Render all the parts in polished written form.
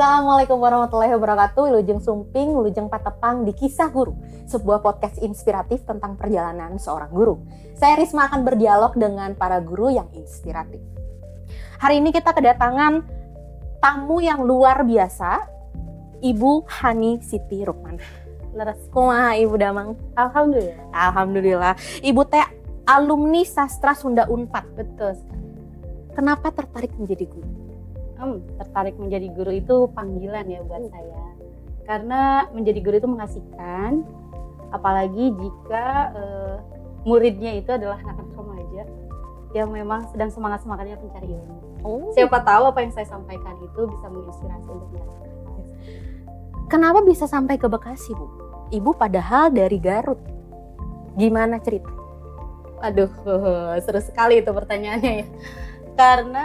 Assalamualaikum warahmatullahi wabarakatuh. Wilujeng Sumping, Wilujeng Patepang di Kisah Guru, sebuah podcast inspiratif tentang perjalanan seorang guru. Saya Risma akan berdialog dengan para guru yang inspiratif. Hari ini kita kedatangan tamu yang luar biasa, Ibu Hani Siti Rukman. Leres kumaha Ibu Damang? Alhamdulillah. Alhamdulillah. Ibu teh alumni sastra Sunda Unpad. Betul. Kenapa tertarik menjadi guru? Tertarik menjadi guru itu panggilan ya buat saya. Karena menjadi guru itu mengasihkan, apalagi jika muridnya itu adalah anak-anak remaja yang memang sedang semangat-semangatnya mencari ilmu. Siapa tahu apa yang saya sampaikan itu bisa menginspirasi untuk mereka. Kenapa bisa sampai ke Bekasi, Bu? Ibu padahal dari Garut. Gimana cerita? Aduh, seru sekali itu pertanyaannya ya. Karena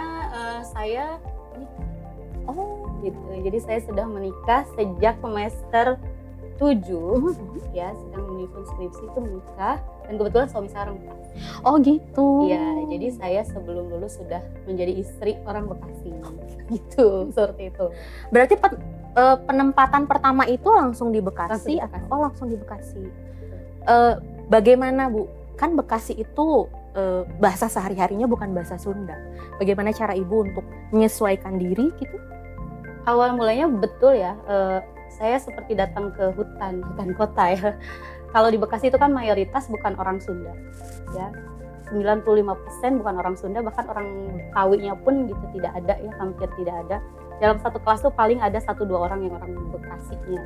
saya gitu. Jadi saya sudah menikah sejak semester 7 ya, sedang menyusun skripsi itu menikah, dan kebetulan suami saya orang Bekasi. Oh gitu. Iya, jadi saya sebelum lulus sudah menjadi istri orang Bekasi. Gitu, seperti itu. Berarti penempatan pertama itu langsung di Bekasi? Langsung di Bekasi. Langsung di Bekasi. Bagaimana Bu? Kan Bekasi itu bahasa sehari-harinya bukan bahasa Sunda. Bagaimana cara Ibu untuk menyesuaikan diri gitu? Awal mulanya betul ya, saya seperti datang ke hutan kota ya. Kalau di Bekasi itu kan mayoritas bukan orang Sunda ya. 95% bukan orang Sunda, bahkan orang Betawinya pun gitu tidak ada ya, hampir tidak ada. Dalam satu kelas tuh paling ada 1-2 orang yang orang Bekasinya.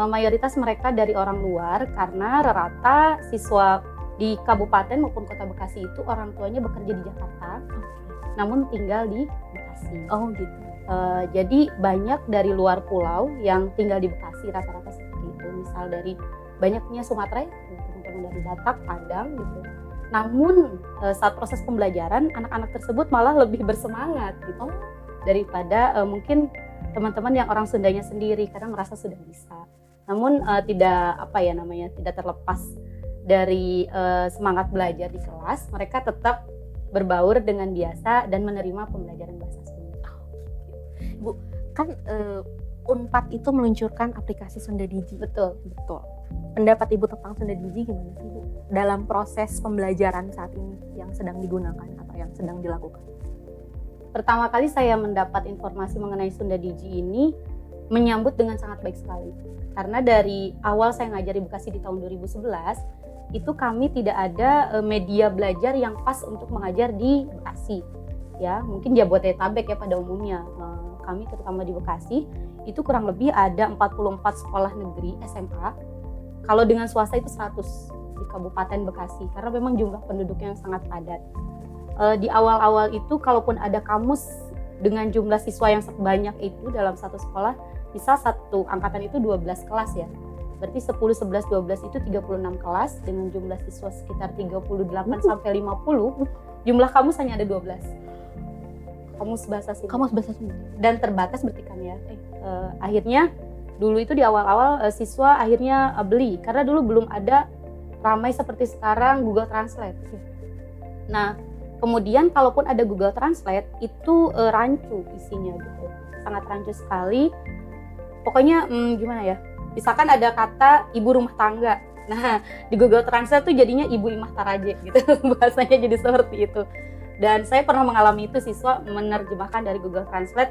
Mayoritas mereka dari orang luar karena rata siswa di kabupaten maupun kota Bekasi itu orang tuanya bekerja di Jakarta, namun tinggal di Bekasi. Oh gitu. Jadi banyak dari luar pulau yang tinggal di Bekasi, rata-rata seperti itu. Misal dari banyaknya Sumatera, teman-teman dari Batak, Padang gitu. Namun saat proses pembelajaran anak-anak tersebut malah lebih bersemangat gitu daripada mungkin teman-teman yang orang Sundanya sendiri, karena merasa sudah bisa. Namun tidak terlepas dari semangat belajar di kelas, mereka tetap berbaur dengan biasa dan menerima pembelajaran bahasa Sunda. Bu, kan Unpad itu meluncurkan aplikasi Sunda Digi. Betul. Pendapat Ibu tentang Sunda Digi gimana sih Bu? Dalam proses pembelajaran saat ini yang sedang digunakan atau yang sedang dilakukan? Pertama kali saya mendapat informasi mengenai Sunda Digi ini menyambut dengan sangat baik sekali. Karena dari awal saya ngajar di Bekasi di tahun 2011, itu kami tidak ada media belajar yang pas untuk mengajar di Bekasi. Ya, mungkin Jabodetabek ya pada umumnya. Kami terutama di Bekasi itu kurang lebih ada 44 sekolah negeri SMA. Kalau dengan swasta itu 100 di Kabupaten Bekasi, karena memang jumlah penduduknya yang sangat padat. Di awal-awal itu kalaupun ada kamus dengan jumlah siswa yang sebanyak itu dalam satu sekolah, bisa satu angkatan itu 12 kelas ya. Berarti 10, 11, 12 itu 36 kelas dengan jumlah siswa sekitar 38 sampai 50. Jumlah kamus hanya ada 12. Kamus bahasa Sunda. Dan terbatas berarti kan ya. Akhirnya dulu itu di awal-awal siswa akhirnya beli, karena dulu belum ada ramai seperti sekarang Google Translate. Nah, kemudian kalaupun ada Google Translate itu rancu isinya gitu. Sangat rancu sekali. Pokoknya gimana ya? Misalkan ada kata ibu rumah tangga. Nah, di Google Translate tuh jadinya ibu imah taraje gitu. Bahasanya jadi seperti itu. Dan saya pernah mengalami itu, siswa menerjemahkan dari Google Translate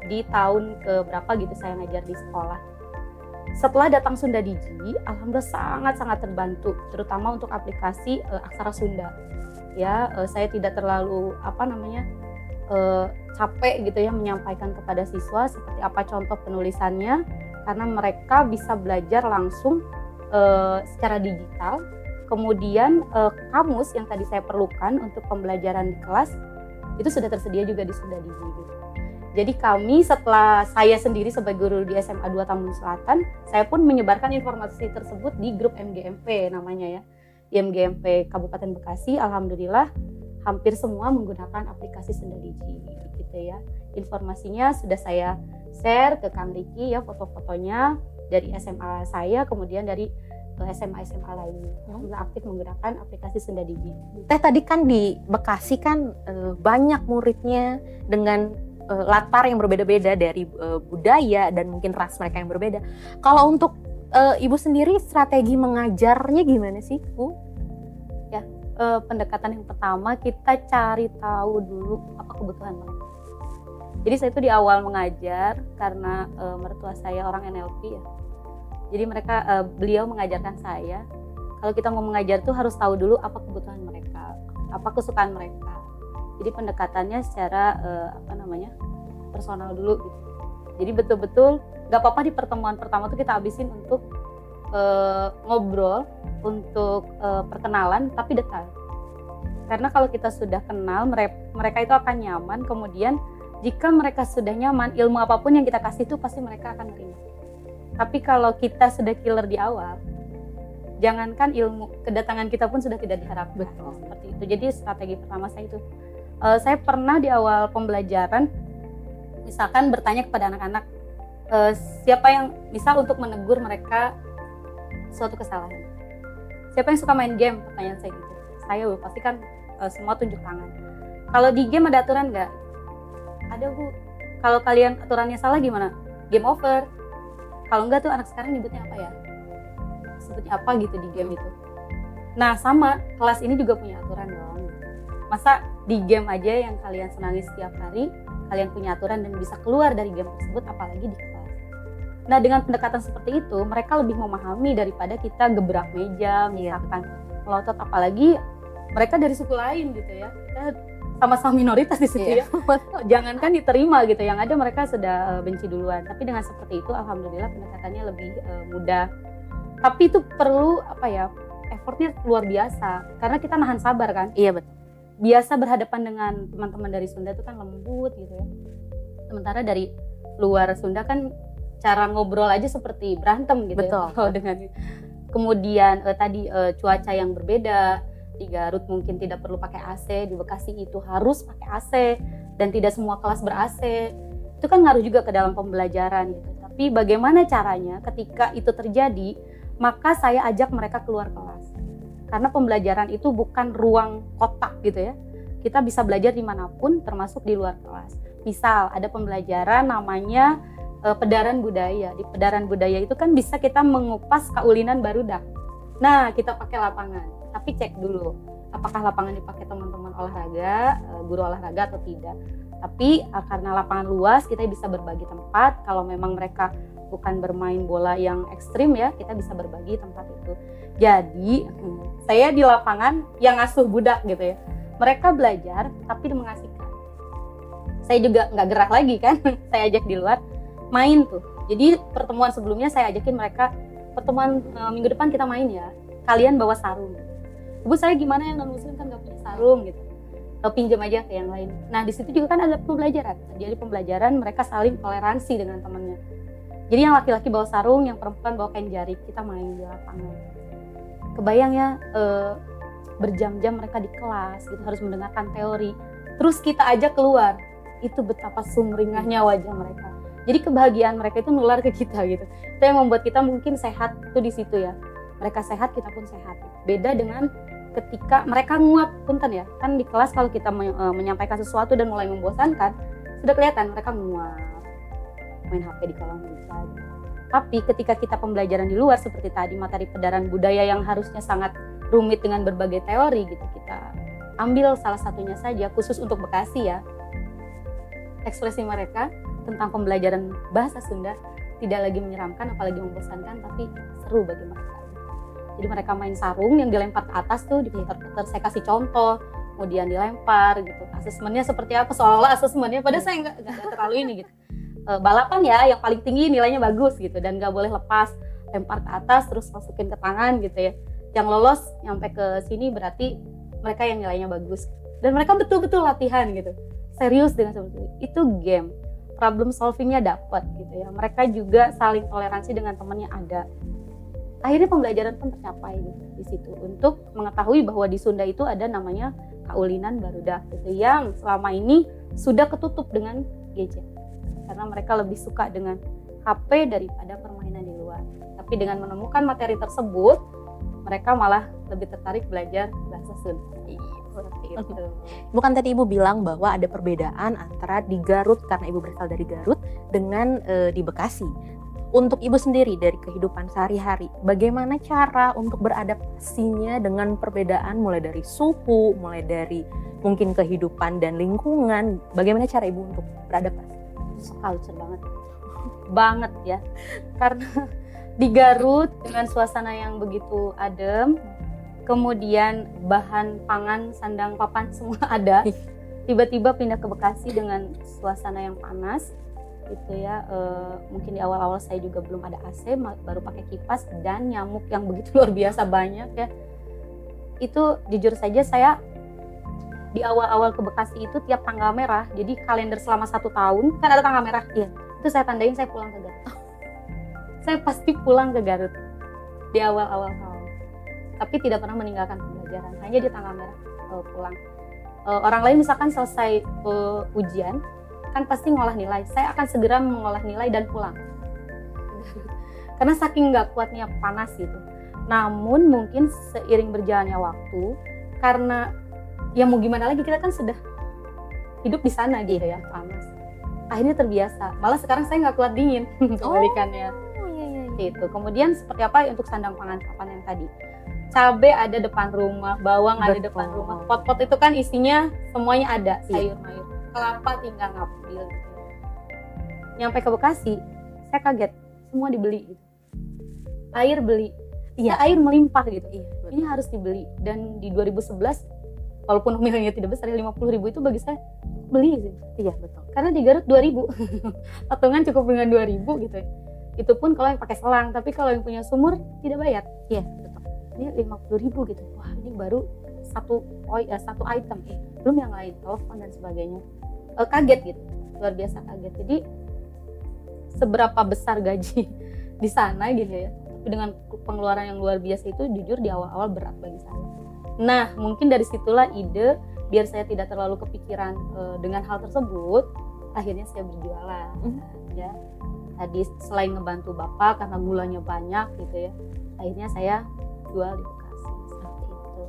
di tahun keberapa gitu saya ngajar di sekolah. Setelah datang Sunda Digi, alhamdulillah sangat-sangat terbantu, terutama untuk aplikasi aksara Sunda. Ya, saya tidak terlalu capek gitu ya menyampaikan kepada siswa seperti apa contoh penulisannya, karena mereka bisa belajar langsung secara digital. Kemudian kamus yang tadi saya perlukan untuk pembelajaran di kelas itu sudah tersedia juga di Sunda Digi. Jadi kami setelah saya sendiri sebagai guru di SMA 2 Tambun Selatan, saya pun menyebarkan informasi tersebut di grup MGMP namanya ya. Di MGMP Kabupaten Bekasi, alhamdulillah hampir semua menggunakan aplikasi Sunda Digi gitu ya. Informasinya sudah saya share ke Kang Riki ya, foto-fotonya dari SMA saya, kemudian dari SMA-SMA lainnya yang aktif menggunakan aplikasi Sunda Digi. Teh tadi kan di Bekasi kan banyak muridnya dengan latar yang berbeda-beda, dari budaya dan mungkin ras mereka yang berbeda. Kalau untuk Ibu sendiri strategi mengajarnya gimana sih, Bu? Pendekatan yang pertama kita cari tahu dulu apa kebutuhan mereka. Jadi saya itu di awal mengajar karena mertua saya orang NLP ya. Jadi beliau mengajarkan saya kalau kita mau mengajar tuh harus tahu dulu apa kebutuhan mereka, apa kesukaan mereka. Jadi pendekatannya secara personal dulu gitu. Jadi betul-betul nggak apa-apa di pertemuan pertama tuh kita habisin untuk ngobrol, untuk perkenalan, tapi detail. Karena kalau kita sudah kenal, mereka itu akan nyaman. Kemudian jika mereka sudah nyaman, ilmu apapun yang kita kasih itu pasti mereka akan terima. Tapi kalau kita sudah killer di awal, jangankan ilmu, kedatangan kita pun sudah tidak diharapkan. Seperti itu. Jadi strategi pertama saya itu, saya pernah di awal pembelajaran, misalkan bertanya kepada anak-anak, siapa yang misal untuk menegur mereka suatu kesalahan. Siapa yang suka main game? Pertanyaan saya gitu. Saya pasti kan semua tunjuk tangan. Kalau di game ada aturan nggak? Ada, Bu. Kalau kalian aturannya salah gimana? Game over. Kalau enggak tuh anak sekarang nyebutnya apa ya? Sebutnya apa gitu di game itu. Nah sama, kelas ini juga punya aturan dong. Masa di game aja yang kalian senangi setiap hari, kalian punya aturan dan bisa keluar dari game tersebut, apalagi di kelas. Nah dengan pendekatan seperti itu, mereka lebih memahami daripada kita gebrak meja, misalkan melotot, apalagi mereka dari suku lain gitu ya. Kita sama-sama minoritas di situ ya. Jangankan diterima gitu, yang ada mereka sudah benci duluan. Tapi dengan seperti itu, alhamdulillah pendekatannya lebih mudah. Tapi itu perlu effortnya luar biasa. Karena kita nahan sabar kan. Iya betul. Biasa berhadapan dengan teman-teman dari Sunda itu kan lembut gitu ya. Sementara dari luar Sunda kan cara ngobrol aja seperti berantem gitu. Betul. Ya. Dengan kemudian cuaca yang berbeda. Di Garut mungkin tidak perlu pakai AC, di Bekasi itu harus pakai AC dan tidak semua kelas ber-AC. Itu kan ngaruh juga ke dalam pembelajaran gitu. Tapi bagaimana caranya ketika itu terjadi, maka saya ajak mereka keluar kelas. Karena pembelajaran itu bukan ruang kotak gitu ya. Kita bisa belajar dimanapun termasuk di luar kelas. Misal ada pembelajaran namanya pedaran budaya. Di pedaran budaya itu kan bisa kita mengupas kaulinan barudak. Nah kita pakai lapangan. Tapi cek dulu apakah lapangan dipakai teman-teman olahraga, guru olahraga atau tidak. Tapi karena lapangan luas kita bisa berbagi tempat. Kalau memang mereka bukan bermain bola yang ekstrim ya, kita bisa berbagi tempat itu. Jadi saya di lapangan yang ngasuh budak gitu ya. Mereka belajar tapi mengasihkan. Saya juga nggak gerak lagi kan, saya ajak di luar main tuh. Jadi pertemuan sebelumnya saya ajakin mereka, pertemuan minggu depan kita main ya. Kalian bawa sarung. Ibu saya gimana yang non muslim kan nggak punya sarung gitu, pinjam aja ke yang lain. Nah di situ juga kan ada pembelajaran. Jadi pembelajaran mereka saling toleransi dengan temannya. Jadi yang laki-laki bawa sarung, yang perempuan bawa kain jarik, kita main di lapangan. Kebayang ya berjam-jam mereka di kelas gitu, harus mendengarkan teori. Terus kita ajak keluar, itu betapa sumringahnya wajah mereka. Jadi kebahagiaan mereka itu nular ke kita gitu. Itu yang membuat kita mungkin sehat itu di situ ya. Mereka sehat, kita pun sehat. Beda dengan ketika mereka nguap, punten ya. Kan di kelas kalau kita menyampaikan sesuatu dan mulai membosankan, sudah kelihatan mereka nguap, main HP di kolong meja. Tapi ketika kita pembelajaran di luar seperti tadi materi pedaran budaya yang harusnya sangat rumit dengan berbagai teori gitu, kita ambil salah satunya saja khusus untuk Bekasi ya. Ekspresi mereka tentang pembelajaran bahasa Sunda tidak lagi menyeramkan apalagi membosankan, tapi seru bagi mereka. Jadi mereka main sarung yang dilempar ke atas tuh, diputar-putar, saya kasih contoh, kemudian dilempar gitu. Asesmennya seperti apa, seolah-olah asesmennya, padahal saya nggak terlalu ini gitu. Balapan ya, yang paling tinggi nilainya bagus gitu, dan nggak boleh lepas, lempar ke atas terus masukin ke tangan gitu ya. Yang lolos nyampe ke sini berarti mereka yang nilainya bagus. Dan mereka betul-betul latihan gitu, serius dengan seperti itu. Itu game, problem solvingnya dapat gitu ya. Mereka juga saling toleransi dengan temannya ada. Akhirnya pembelajaran pun tercapai gitu, di situ untuk mengetahui bahwa di Sunda itu ada namanya kaulinan barudak gitu, yang selama ini sudah ketutup dengan gadget karena mereka lebih suka dengan HP daripada permainan di luar. Tapi dengan menemukan materi tersebut, mereka malah lebih tertarik belajar bahasa Sunda. seperti itu. Bukan tadi Ibu bilang bahwa ada perbedaan antara di Garut karena Ibu berasal dari Garut dengan di Bekasi. Untuk Ibu sendiri dari kehidupan sehari-hari, bagaimana cara untuk beradaptasinya dengan perbedaan mulai dari suku, mulai dari mungkin kehidupan dan lingkungan, bagaimana cara Ibu untuk beradaptasi? Culture banget ya, karena di Garut dengan suasana yang begitu adem, kemudian bahan pangan, sandang papan semua ada, tiba-tiba pindah ke Bekasi dengan suasana yang panas gitu ya. Mungkin di awal-awal saya juga belum ada AC, baru pakai kipas, dan nyamuk yang begitu luar biasa banyak ya. Itu jujur saja saya di awal-awal ke Bekasi itu tiap tanggal merah, jadi kalender selama 1 tahun kan ada tanggal merah ya, itu saya tandain saya pulang ke Garut. Saya pasti pulang ke Garut di awal-awal tahun, tapi tidak pernah meninggalkan pembelajaran, hanya di tanggal merah pulang. Orang lain misalkan selesai ujian kan pasti ngolah nilai, saya akan segera mengolah nilai dan pulang karena saking nggak kuatnya panas gitu. Namun mungkin seiring berjalannya waktu, karena ya mau gimana lagi, kita kan sudah hidup di sana gitu ya, panas, akhirnya terbiasa. Malah sekarang saya nggak kuat dingin kebalikannya. Itu kemudian seperti apa untuk sandang pangan papan yang tadi, cabai ada depan rumah, bawang ada depan rumah, pot-pot itu kan isinya semuanya ada, sayur mayur, kelapa tinggal ngambil gitu. Nyampe ke Bekasi saya kaget, semua dibeli gitu. Air beli, air melimpah gitu. Ini harus dibeli. Dan di 2011 walaupun nominalnya tidak besar, 50.000 itu bagi saya beli sih. Iya betul. Karena di Garut 2.000, patungan cukup dengan 2.000 gitu. Itu pun kalau yang pakai selang, tapi kalau yang punya sumur tidak bayar. Iya betul. Ini 50.000 gitu. Wah ini baru satu item, belum yang lain, telepon dan sebagainya. Kaget gitu, luar biasa kaget. Jadi seberapa besar gaji di sana gitu ya, tapi dengan pengeluaran yang luar biasa itu jujur di awal-awal berat bagi saya. Nah mungkin dari situlah ide, biar saya tidak terlalu kepikiran dengan hal tersebut, akhirnya saya berjualan ya. Tadi selain ngebantu bapak karena gulanya banyak gitu ya, akhirnya saya jual di Bekasi seperti itu.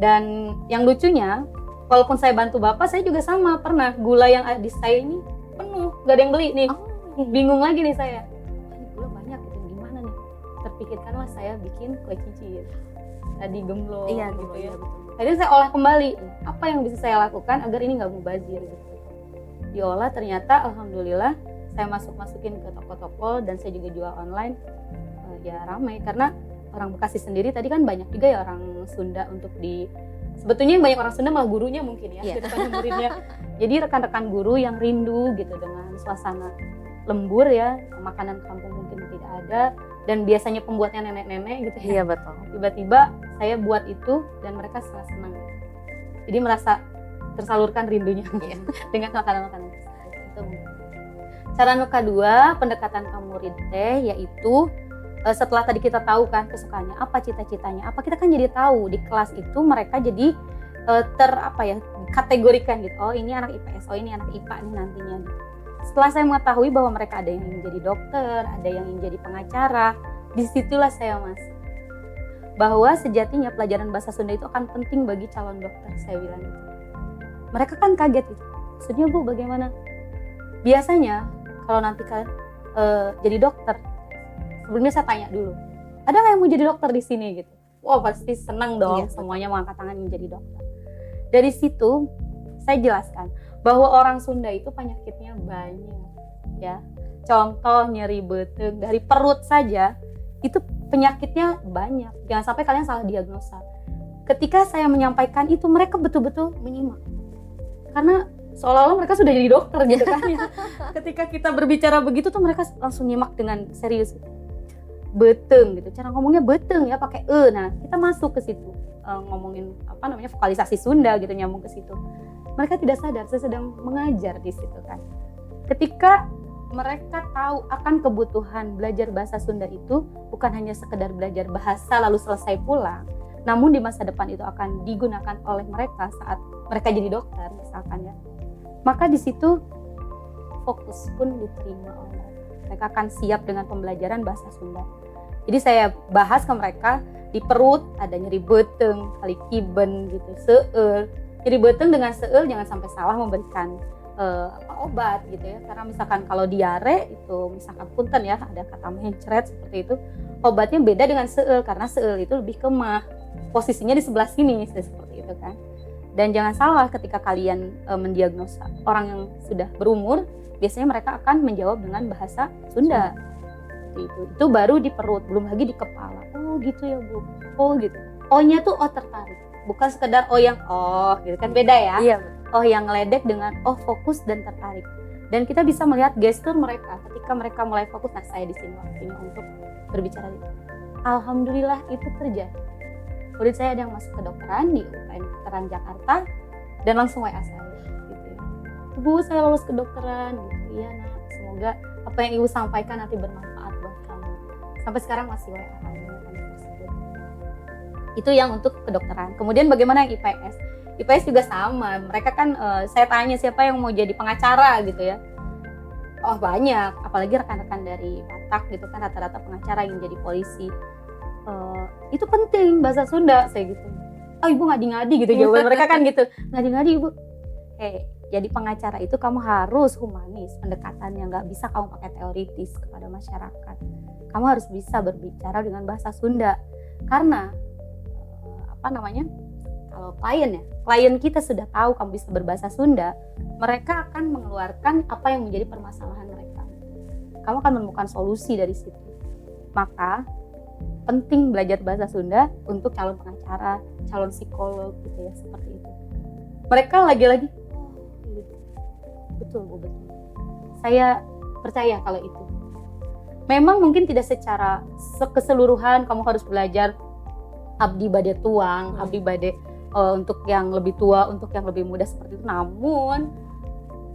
Dan yang lucunya, walaupun saya bantu bapak, saya juga sama, pernah gula yang di saya ini penuh, gak ada yang beli nih. Bingung lagi nih saya, ini gula banyak gitu, gimana nih? Terpikirkanlah saya bikin kue cincin, tadi gemblong gitu ya. Akhirnya saya olah kembali, apa yang bisa saya lakukan agar ini gak mubazir gitu. Diolah, ternyata alhamdulillah saya masukin ke toko-toko, dan saya juga jual online. Ya ramai, karena orang Bekasi sendiri tadi kan banyak juga ya orang Sunda untuk sebetulnya yang banyak orang Sunda malah gurunya mungkin ya, daripada muridnya. Jadi rekan-rekan guru yang rindu gitu dengan suasana lembur ya, makanan kampung mungkin tidak ada, dan biasanya pembuatnya nenek-nenek gitu ya. Iya betul. Tiba-tiba saya buat itu dan mereka sangat senang. Jadi merasa tersalurkan rindunya dengan makanan-makanan itu. Cara kedua, pendekatan ke murid yaitu setelah tadi kita tahu kan kesukaannya apa, cita-citanya apa, kita kan jadi tahu di kelas itu mereka jadi kategorikan gitu. Oh ini anak IPS, oh ini anak IPA nih nantinya. Setelah saya mengetahui bahwa mereka ada yang ingin jadi dokter, ada yang ingin jadi pengacara, disitulah saya masuk bahwa sejatinya pelajaran bahasa Sunda itu akan penting bagi calon dokter, saya bilang gitu. Mereka kan kaget gitu, maksudnya Bu bagaimana? Biasanya kalau nanti kalian jadi dokter, sebelumnya saya tanya dulu, ada nggak yang mau jadi dokter di sini gitu? Wah pasti senang dong, semuanya mau angkat tangan menjadi dokter. Dari situ saya jelaskan bahwa orang Sunda itu penyakitnya banyak ya. Contoh nyeri beteng dari perut saja itu penyakitnya banyak. Jangan sampai kalian salah diagnosa. Ketika saya menyampaikan itu, mereka betul-betul menyimak. Karena seolah-olah mereka sudah jadi dokter gitu kan ya. Ketika kita berbicara begitu tuh mereka langsung nyimak dengan serius. Beteng gitu, cara ngomongnya beteng ya, pakai Nah kita masuk ke situ, ngomongin vokalisasi Sunda gitu, nyambung ke situ. Mereka tidak sadar saya sedang mengajar di situ kan. Ketika mereka tahu akan kebutuhan belajar bahasa Sunda itu bukan hanya sekedar belajar bahasa lalu selesai pulang, namun di masa depan itu akan digunakan oleh mereka saat mereka jadi dokter misalkan ya. Maka di situ fokus pun diterima oleh mereka, akan siap dengan pembelajaran bahasa Sunda. Jadi saya bahas ke mereka di perut ada nyeri beteng, kali kiben gitu, seul. Nyeri beteng dengan seul jangan sampai salah memberikan obat gitu ya, karena misalkan kalau diare itu misalkan punten ya, ada kata mencret seperti itu, obatnya beda dengan seul karena seul itu lebih ke mah, posisinya di sebelah sini seperti itu kan. Dan jangan salah ketika kalian mendiagnosa orang yang sudah berumur, biasanya mereka akan menjawab dengan bahasa Sunda. Itu baru di perut, belum lagi di kepala. Oh gitu ya Bu, oh gitu. O-nya tuh oh tertarik, bukan sekedar oh yang oh gitu kan, beda ya. Iya. Oh yang ngeledek dengan oh fokus dan tertarik. Dan kita bisa melihat gestur mereka ketika mereka mulai fokus. Nah saya di sini waktunya untuk berbicara itu. Alhamdulillah itu terjadi. Murid saya ada yang masuk kedokteran di UPN Kedokteran Jakarta dan langsung WA saya gitu ya. Bu saya lulus kedokteran gitu. Iya nak, semoga apa yang ibu sampaikan nanti bermanfaat buat kamu. Sampai sekarang masih WA tersebut. Itu yang untuk kedokteran. Kemudian bagaimana yang IPS? IPS juga sama, mereka kan saya tanya siapa yang mau jadi pengacara gitu ya. Oh banyak, apalagi rekan-rekan dari Batak gitu kan, rata-rata pengacara yang jadi polisi. Itu penting bahasa Sunda, saya gitu. Oh ibu ngadi-ngadi gitu jawaban mereka kan gitu. Ngadi-ngadi ibu. Jadi pengacara itu kamu harus humanis, pendekatannya nggak bisa kamu pakai teoritis kepada masyarakat. Kamu harus bisa berbicara dengan bahasa Sunda. Karena kalau klien kita sudah tahu kamu bisa berbahasa Sunda, mereka akan mengeluarkan apa yang menjadi permasalahan mereka. Kamu akan menemukan solusi dari situ. Maka penting belajar bahasa Sunda untuk calon pengacara, calon psikolog gitu ya, seperti itu. Mereka lagi-lagi betul. Saya percaya kalau itu. Memang mungkin tidak secara keseluruhan kamu harus belajar abdi bade tuang, abdi bade untuk yang lebih tua, untuk yang lebih muda seperti itu. Namun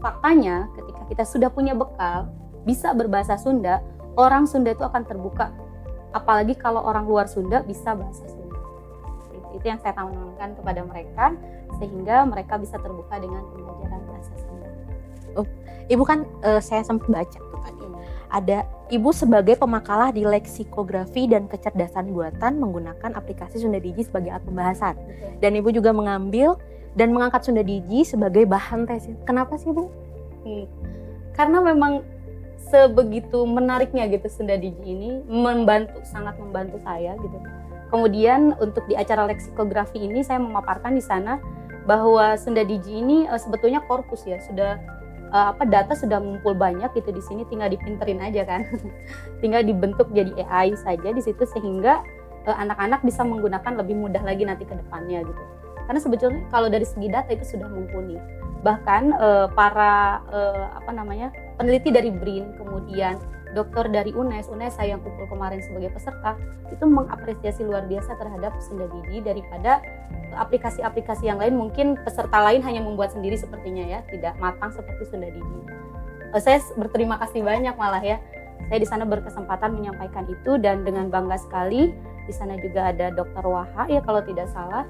faktanya ketika kita sudah punya bekal, bisa berbahasa Sunda, orang Sunda itu akan terbuka. Apalagi kalau orang luar Sunda bisa bahasa Sunda. Itu yang saya tanamkan kepada mereka, sehingga mereka bisa terbuka dengan pembelajaran bahasa Sunda. Oh, Ibu kan saya sempat baca tuh tadi. Ada Ibu sebagai pemakalah di leksikografi dan kecerdasan buatan menggunakan aplikasi Sunda Digi sebagai alat pembahasan. Betul. Dan Ibu juga mengambil dan mengangkat Sunda Digi sebagai bahan tesis. Kenapa sih Bu? Karena memang sebegitu menariknya gitu Sunda Digi ini, sangat membantu saya gitu. Kemudian untuk di acara leksikografi ini saya memaparkan di sana bahwa Sunda Digi ini sebetulnya korpus ya, sudah data sudah ngumpul banyak gitu di sini, tinggal dipinterin aja kan. Tinggal dibentuk jadi AI saja di situ, sehingga anak-anak bisa menggunakan lebih mudah lagi nanti ke depannya gitu. Karena sebetulnya kalau dari segi data itu sudah mumpuni. Bahkan para peneliti dari BRIN, kemudian dokter dari UNES saya yang kumpul kemarin sebagai peserta, itu mengapresiasi luar biasa terhadap Sunda Digi daripada aplikasi-aplikasi yang lain. Mungkin peserta lain hanya membuat sendiri sepertinya ya, tidak matang seperti Sunda Digi. Saya berterima kasih banyak malah ya. Saya di sana berkesempatan menyampaikan itu, dan dengan bangga sekali di sana juga ada Dr. Waha ya kalau tidak salah,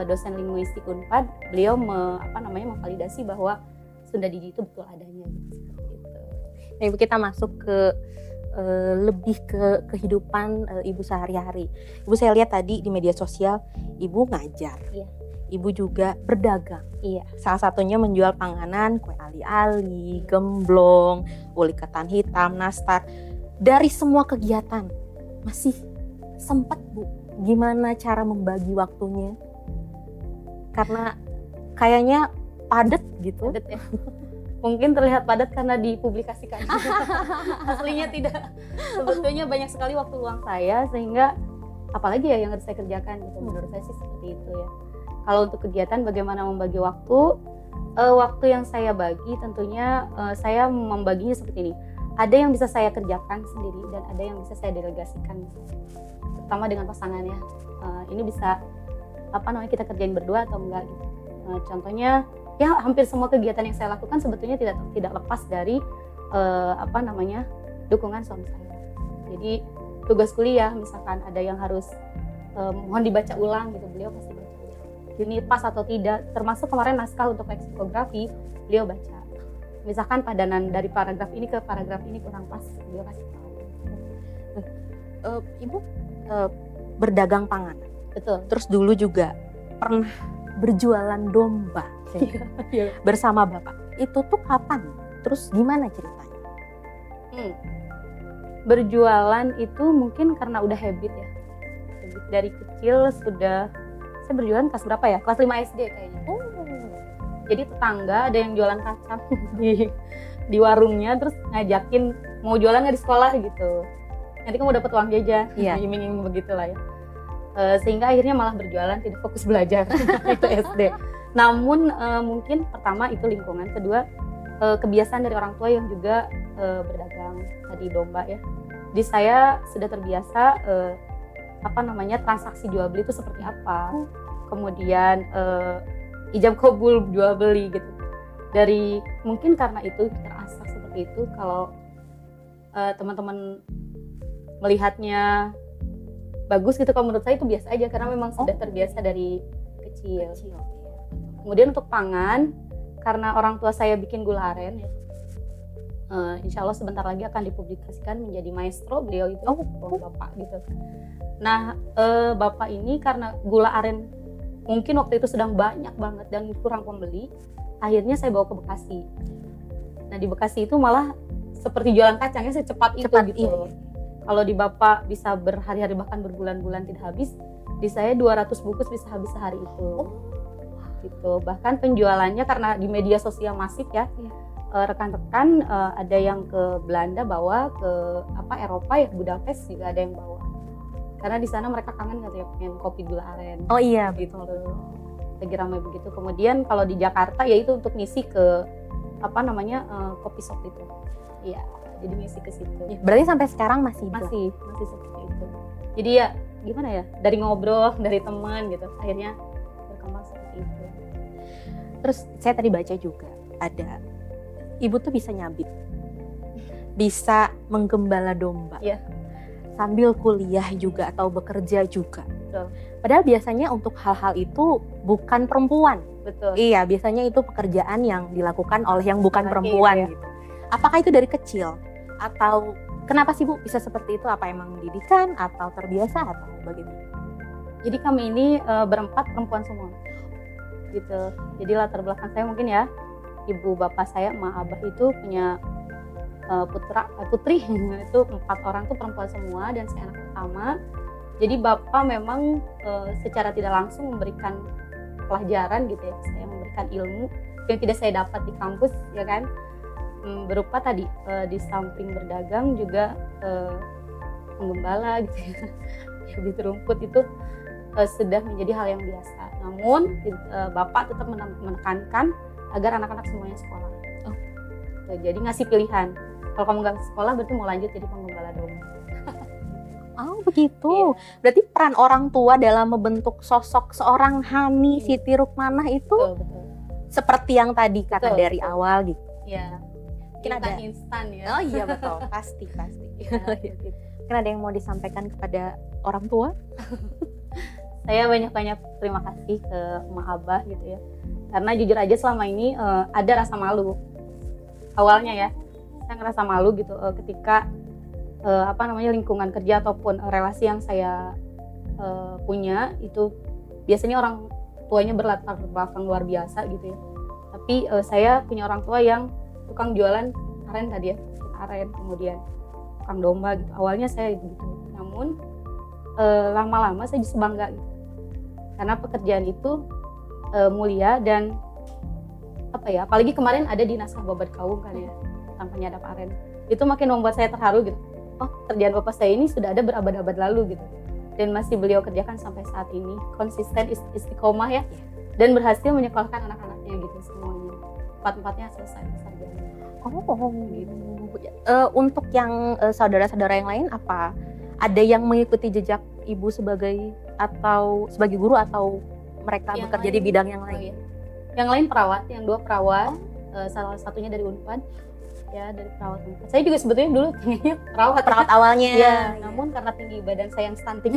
dosen linguistik Unpad. Beliau memvalidasi bahwa Sunda Digi itu betul adanya gitu. Nah, Ibu, kita masuk ke lebih ke kehidupan Ibu sehari-hari. Ibu, saya lihat tadi di media sosial Ibu ngajar. Iya. Ibu juga berdagang. Iya. Salah satunya menjual panganan, kue ali-ali, gemblong, uli ketan hitam, nastar. Dari semua kegiatan masih sempat Bu, gimana cara membagi waktunya? Karena kayaknya padat gitu. Padat ya. Mungkin terlihat padat karena dipublikasikan. Aslinya tidak. Sebetulnya banyak sekali waktu luang saya, sehingga apalagi ya yang harus saya kerjakan gitu. Menurut saya sih seperti itu ya. Kalau untuk kegiatan bagaimana membagi waktu? Waktu yang saya bagi tentunya saya membaginya seperti ini. Ada yang bisa saya kerjakan sendiri dan ada yang bisa saya delegasikan, terutama dengan pasangan ya. Ini bisa kita kerjain berdua atau enggak gitu. Contohnya ya hampir semua kegiatan yang saya lakukan sebetulnya tidak lepas dari dukungan suami saya. Jadi tugas kuliah misalkan ada yang harus mohon dibaca ulang gitu, beliau pasti baca ulang. Ini pas atau tidak, termasuk kemarin naskah untuk leksikografi beliau baca. Misalkan padanan dari paragraf ini ke paragraf ini kurang pas, beliau kasih tahu. Ibu berdagang pangan. Betul. Terus dulu juga pernah berjualan domba Iya. bersama Bapak. Itu tuh kapan? Terus gimana ceritanya? Berjualan itu mungkin karena udah habit ya. Habit dari kecil sudah, saya berjualan kelas berapa ya? Kelas 5 SD kayaknya. Jadi tetangga ada yang jualan kacang di warungnya, terus ngajakin mau jualan nggak di sekolah gitu. Nanti kamu dapat uang jajan, Iya. iming-iming begitulah ya. Sehingga akhirnya malah berjualan, tidak fokus belajar. Itu SD. Namun mungkin pertama itu lingkungan, kedua kebiasaan dari orang tua yang juga berdagang tadi domba ya. Di saya sudah terbiasa transaksi jual beli itu seperti apa. Kemudian ijab kabul jual beli gitu. Dari mungkin karena itu terasa seperti itu, kalau teman-teman melihatnya bagus gitu, kalau menurut saya itu biasa aja karena memang sudah terbiasa dari kecil. Kemudian untuk pangan, karena orang tua saya bikin gula aren ya, insya Allah sebentar lagi akan dipublikasikan menjadi maestro beliau itu, bapak gitu. Nah bapak ini karena gula aren mungkin waktu itu sedang banyak banget dan kurang pembeli, akhirnya saya bawa ke Bekasi. Nah di Bekasi itu malah seperti jualan kacangnya secepat itu gitu. Kalau di bapak bisa berhari-hari bahkan berbulan-bulan tidak habis, di saya 200 bungkus bisa habis sehari itu. Gitu. Bahkan penjualannya karena di media sosial masif ya, rekan-rekan ada yang ke Belanda bawa, ke Eropa ya, Budapest juga ada yang bawa. Karena di sana mereka kangen katanya pengen kopi gula aren. Oh iya, gitu. Lagi ramai begitu. Kemudian kalau di Jakarta ya itu untuk ngisi ke kopi shop itu. Iya, jadi ngisi ke situ. Berarti sampai sekarang masih seperti itu. Jadi ya gimana ya, dari ngobrol, dari teman gitu, akhirnya berkembang seperti itu. Terus saya tadi baca juga ada ibu tuh bisa nyabit, bisa menggembala domba, sambil kuliah juga atau bekerja juga. Betul. Padahal biasanya untuk hal-hal itu bukan perempuan. Betul. Iya, biasanya itu pekerjaan yang dilakukan oleh yang bukan perempuan gitu. Apakah itu dari kecil atau kenapa sih Bu bisa seperti itu? Apa emang didikan atau terbiasa atau bagaimana? Jadi kami ini berempat perempuan semua. Gitu. Jadi latar belakang saya mungkin ya, ibu bapak saya, emak abah itu punya putri itu 4 orang tuh perempuan semua dan saya anak pertama. Jadi bapak memang secara tidak langsung memberikan pelajaran gitu ya, saya memberikan ilmu yang tidak saya dapat di kampus ya kan, berupa tadi di samping berdagang juga menggembala gitu ya, habis rumput itu sudah menjadi hal yang biasa. Namun bapak tetap menekankan agar anak-anak semuanya sekolah. Jadi ngasih pilihan. Kalau kamu nggak sekolah berarti mau lanjut jadi penggembala domba. Oh begitu. Berarti peran orang tua dalam membentuk sosok seorang Hani Siti Rukmanah itu Betul. seperti yang tadi kata Betul, dari awal gitu. Iya. Mungkin ada instan ya. Oh iya betul, pasti. Ya, gitu. Mungkin ada yang mau disampaikan kepada orang tua? Saya banyak-banyak terima kasih ke emak abah gitu ya. Karena jujur aja selama ini ada rasa malu. Awalnya ya, saya ngerasa malu gitu ketika lingkungan kerja ataupun relasi yang saya punya itu biasanya orang tuanya berlatar belakang luar biasa gitu ya. Tapi saya punya orang tua yang tukang jualan aren tadi ya, aren, kemudian tukang domba gitu. Awalnya saya gitu. Namun lama-lama saya justru bangga gitu. Karena pekerjaan itu mulia dan apalagi kemarin ada di naskah babat kaum kan ya, tentang penyadap aren. Itu makin membuat saya terharu gitu. Oh, kerjaan bapak saya ini sudah ada berabad-abad lalu gitu. Dan masih beliau kerjakan sampai saat ini, konsisten istiqomah ya. Dan berhasil menyekolahkan anak-anaknya gitu semuanya. 4-4-nya selesai sarjana. Gitu. Untuk yang saudara-saudara yang lain apa? Ada yang mengikuti jejak ibu sebagai guru atau mereka yang bekerja lain, di bidang yang lain? iya. Yang lain perawat, yang 2 perawat, salah satunya dari Unpad. Ya, dari perawat Unpad. Saya juga sebetulnya dulu tingginya perawat awalnya. Ya, namun karena tinggi badan saya yang stunting.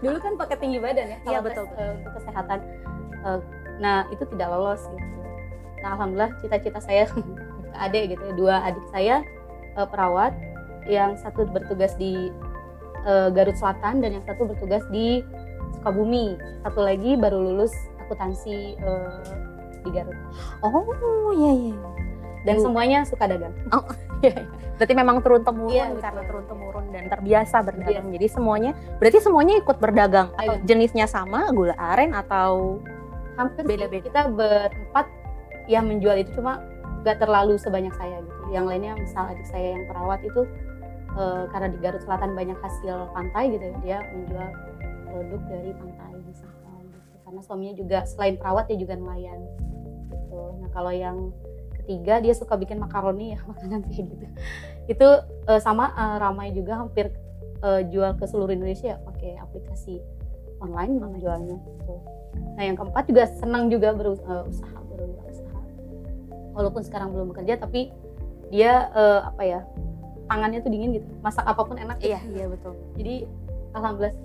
Dulu kan pakai tinggi badan ya, Iya, kalau betul. untuk kesehatan. Nah, itu tidak lolos gitu. Nah, alhamdulillah cita-cita saya ke adik gitu, 2 adik saya perawat, yang satu bertugas di Garut Selatan dan yang satu bertugas di Sukabumi. Satu lagi baru lulus akuntansi di Garut. Oh iya iya. Dan Bu. semuanya suka dagang. Oh iya, iya. Berarti memang turun temurun Iya, betul. karena turun temurun dan terbiasa berdagang. Jadi semuanya ikut berdagang. Atau Iya. jenisnya sama, gula aren atau Hampir Beda-beda. kita berempat yang menjual itu, cuma gak terlalu sebanyak saya gitu. Yang lainnya misal adik saya yang perawat itu karena di Garut Selatan banyak hasil pantai gitu ya, dia menjual produk dari pantai misalkan gitu. Karena suaminya juga selain perawat dia juga nelayan gitu. Nah kalau yang ketiga dia suka bikin makaroni ya, makanan kayak gitu. Itu sama ramai juga, hampir jual ke seluruh Indonesia pakai aplikasi online menjualnya gitu. Nah yang keempat juga senang juga berusaha. Walaupun sekarang belum bekerja tapi dia tangannya tuh dingin gitu, masak apapun enak gitu. iya betul. Jadi alhamdulillah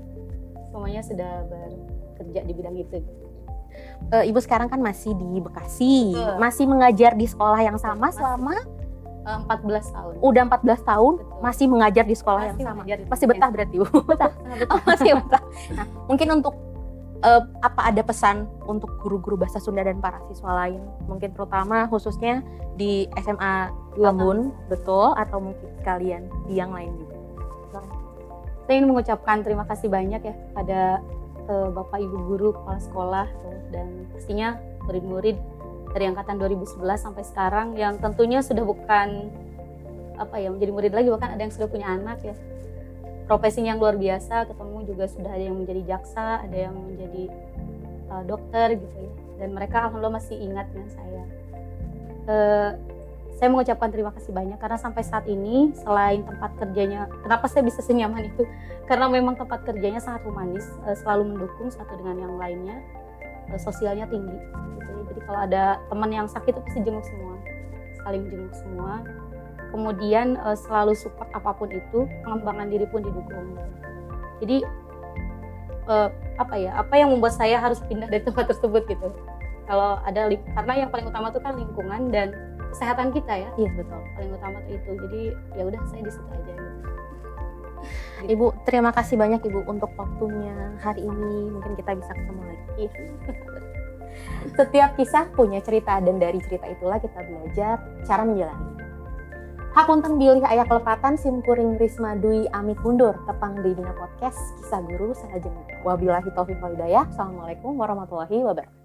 semuanya sudah bekerja di bidang itu. Ibu sekarang kan masih di Bekasi, Betul. masih mengajar di sekolah yang sama Masih. selama 14 tahun. udah 14 tahun Betul. masih mengajar di sekolah yang Masih sama. mengajar di Masih sekolah betah yang berarti, Bu. Betah. Oh, masih betah. Nah, mungkin untuk apa ada pesan untuk guru-guru bahasa Sunda dan para siswa lain, mungkin terutama khususnya di SMA Ambon, betul, atau mungkin sekalian di yang lain juga. Saya ingin mengucapkan terima kasih banyak ya pada Bapak Ibu guru, kepala sekolah dan pastinya murid-murid dari angkatan 2011 sampai sekarang yang tentunya sudah bukan menjadi murid lagi, bahkan ada yang sudah punya anak ya. Profesinya yang luar biasa, ketemu juga sudah ada yang menjadi jaksa, ada yang menjadi dokter gitu ya. Dan mereka alhamdulillah masih ingat dengan saya. Saya mengucapkan terima kasih banyak karena sampai saat ini selain tempat kerjanya, kenapa saya bisa senyaman itu? Karena memang tempat kerjanya sangat humanis, selalu mendukung satu dengan yang lainnya, sosialnya tinggi. Gitu ya. Jadi kalau ada teman yang sakit itu pasti jenguk semua, saling jenguk semua. Kemudian selalu support apapun itu, pengembangan diri pun didukung. Jadi apa yang membuat saya harus pindah dari tempat tersebut gitu. Kalau ada karena yang paling utama itu kan lingkungan dan kesehatan kita ya. Iya betul. Paling utama itu. Jadi ya udah saya di situ aja gitu. Ibu, terima kasih banyak Ibu untuk waktunya hari ini. Mungkin kita bisa ketemu lagi. Setiap kisah punya cerita dan dari cerita itulah kita belajar cara menjalani. Hapunten bilih aya kelepatan simkuring Risma Dwi Amit mundur tepang di Dina Podcast Kisah Guru Salajengna. Wabillahi taufiq wal hidayah. Assalamualaikum warahmatullahi wabarakatuh.